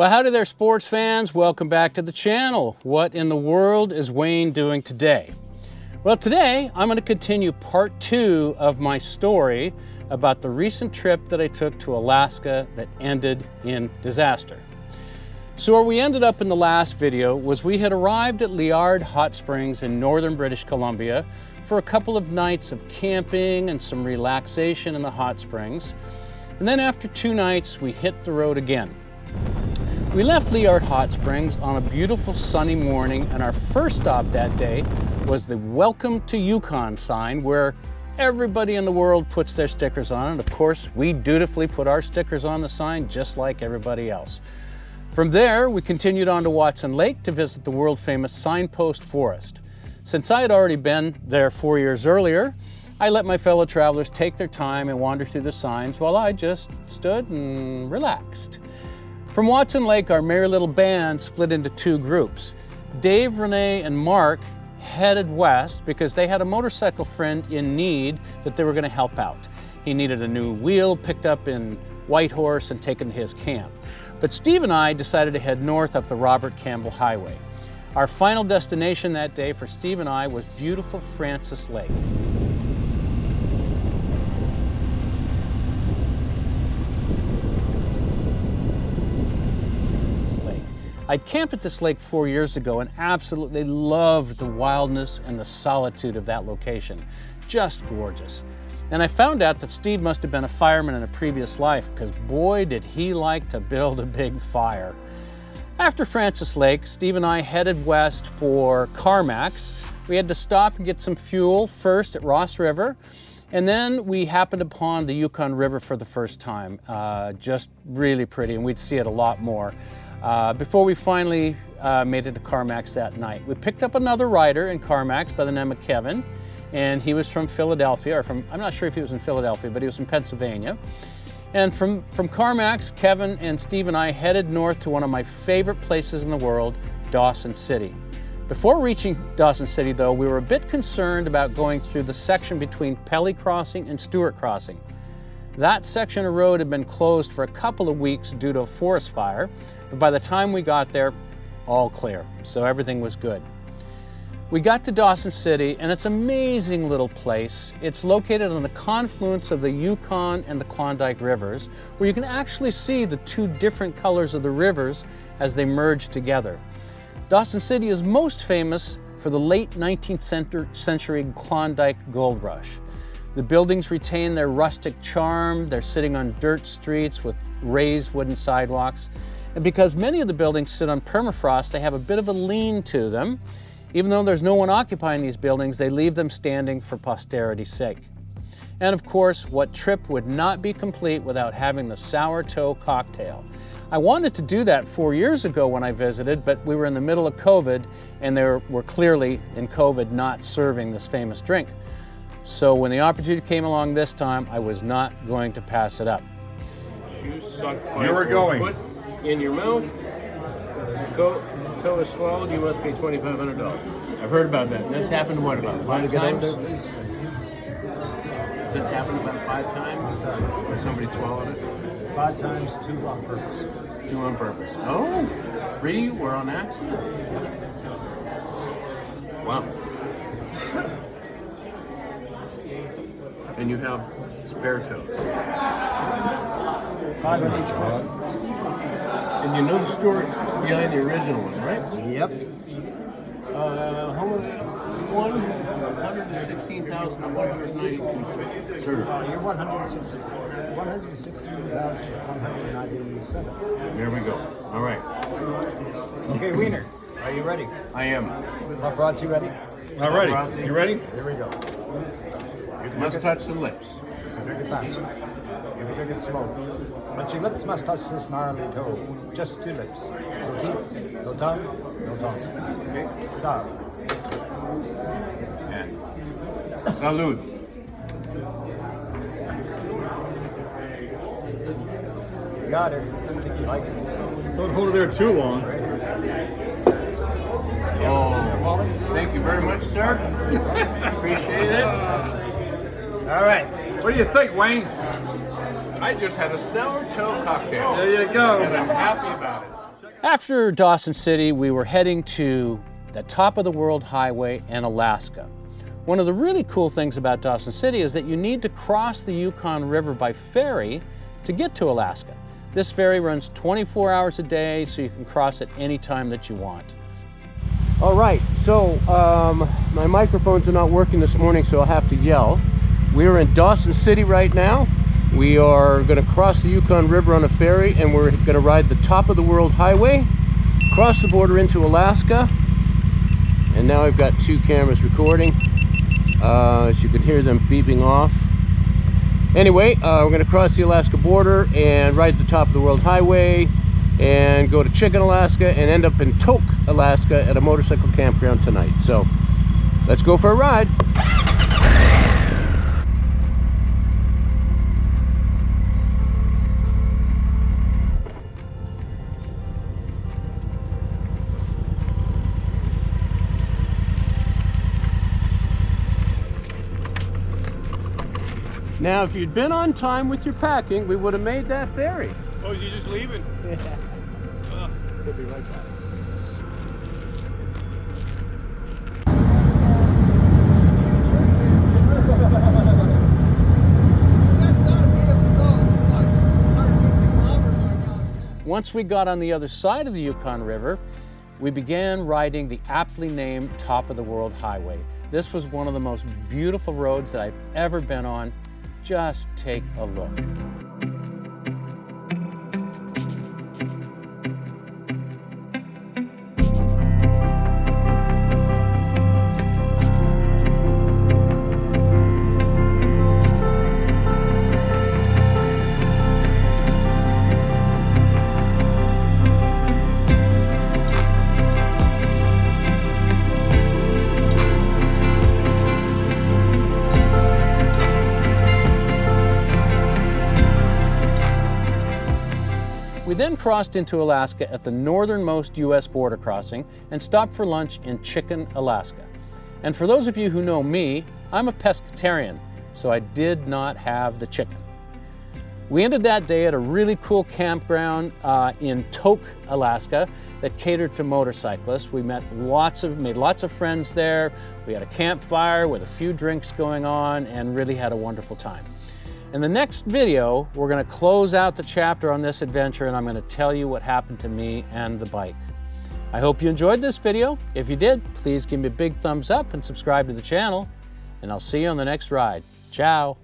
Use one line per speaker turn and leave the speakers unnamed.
Well, howdy there, sports fans. Welcome back to the channel. What in the world is Wayne doing today? Well, today I'm going to continue part 2 of my story about the recent trip that I took to Alaska that ended in disaster. So where we ended up in the last video was we had arrived at Liard Hot Springs in northern British Columbia for a couple of nights of camping and some relaxation in the hot springs. And then after 2 nights, we hit the road again. We left Liard Hot Springs on a beautiful sunny morning, and our first stop that day was the Welcome to Yukon sign, where everybody in the world puts their stickers on. And of course, we dutifully put our stickers on the sign just like everybody else. From there, we continued on to Watson Lake to visit the world-famous Signpost Forest. Since I had already been there 4 years earlier, I let my fellow travelers take their time and wander through the signs while I just stood and relaxed. From Watson Lake, our merry little band split into 2 groups. Dave, Renee, and Mark headed west because they had a motorcycle friend in need that they were going to help out. He needed a new wheel picked up in Whitehorse and taken to his camp. But Steve and I decided to head north up the Robert Campbell Highway. Our final destination that day for Steve and I was beautiful Francis Lake. I'd camped at this lake 4 years ago and absolutely loved the wildness and the solitude of that location. Just gorgeous. And I found out that Steve must have been a fireman in a previous life, because boy did he like to build a big fire. After Francis Lake, Steve and I headed west for Carmax. We had to stop and get some fuel first at Ross River, and then we happened upon the Yukon River for the first time. Just really pretty, and we'd see it a lot more. Before we finally made it to Carmax that night. We picked up another rider in Carmax by the name of Kevin, and he was from Philadelphia, or I'm not sure if he was in Philadelphia, but he was from Pennsylvania. And from Carmax, Kevin and Steve and I headed north to one of my favorite places in the world, Dawson City. Before reaching Dawson City, though, we were a bit concerned about going through the section between Pelly Crossing and Stewart Crossing. That section of road had been closed for a couple of weeks due to a forest fire, but by the time we got there, all clear, so everything was good. We got to Dawson City, and it's an amazing little place. It's located on the confluence of the Yukon and the Klondike rivers, where you can actually see the 2 different colors of the rivers as they merge together. Dawson City is most famous for the late 19th century Klondike gold rush. The buildings retain their rustic charm. They're sitting on dirt streets with raised wooden sidewalks. And because many of the buildings sit on permafrost, they have a bit of a lean to them. Even though there's no one occupying these buildings, they leave them standing for posterity's sake. And of course, what trip would not be complete without having the Sourtoe Cocktail? I wanted to do that 4 years ago when I visited, but we were in the middle of COVID, and they were clearly in COVID not serving this famous drink. So when the opportunity came along this time, I was not going to pass it up.
Shoes sucked by
You were going.
Foot in your mouth. Toe is swallowed. You must pay $2,500.
I've heard about that. And that's happened, what, about 5 times?
Has it happened about 5 times? Or somebody swallowed it?
5 times, 2 on purpose.
2 on purpose. Oh, 3 were on accident. Wow. And you have spare toes.
5 on each foot.
And you know the story behind the original one, right?
Yep.
How was it? 116,192 certified.
You're 116,197.
There we go. All right.
Okay, Wiener, are you ready?
I am.
Paparazzi ready?
All righty.
Paparazzi.
You ready?
Here we go.
It must touch the lips.
Drink it fast. Drink it slow. But your lips must touch this gnarly toe. Just 2 lips. No teeth, no tongue, no tongues. Okay, stop.
And salud.
You got it. I think he likes it.
Don't hold it there too long.
Oh, thank you very much, sir. Appreciate it. All right.
What do you think, Wayne?
I just had a Sourtoe cocktail.
There you go.
And I'm happy about it.
After Dawson City, we were heading to the top of the world highway in Alaska. One of the really cool things about Dawson City is that you need to cross the Yukon River by ferry to get to Alaska. This ferry runs 24 hours a day, so you can cross it any time that you want. All right, so my microphones are not working this morning, so I'll have to yell. We're in Dawson City right now. We are going to cross the Yukon River on a ferry, and we're going to ride the top of the world highway, cross the border into Alaska, and now I've got two cameras recording. As you can hear them beeping off. Anyway, we're going to cross the Alaska border and ride the top of the world highway and go to Chicken, Alaska, and end up in Tok, Alaska at a motorcycle campground tonight. So let's go for a ride. Now, if you'd been on time with your packing, we would have made that ferry.
Oh, is you just leaving?
Yeah.
Could be like that.
Once we got on the other side of the Yukon River, we began riding the aptly named Top of the World Highway. This was one of the most beautiful roads that I've ever been on. Just take a look. We then crossed into Alaska at the northernmost U.S. border crossing and stopped for lunch in Chicken, Alaska. And for those of you who know me, I'm a pescatarian, so I did not have the chicken. We ended that day at a really cool campground in Tok, Alaska that catered to motorcyclists. We made lots of friends there. We had a campfire with a few drinks going on and really had a wonderful time. In the next video, we're going to close out the chapter on this adventure, and I'm going to tell you what happened to me and the bike. I hope you enjoyed this video. If you did, please give me a big thumbs up and subscribe to the channel, and I'll see you on the next ride. Ciao.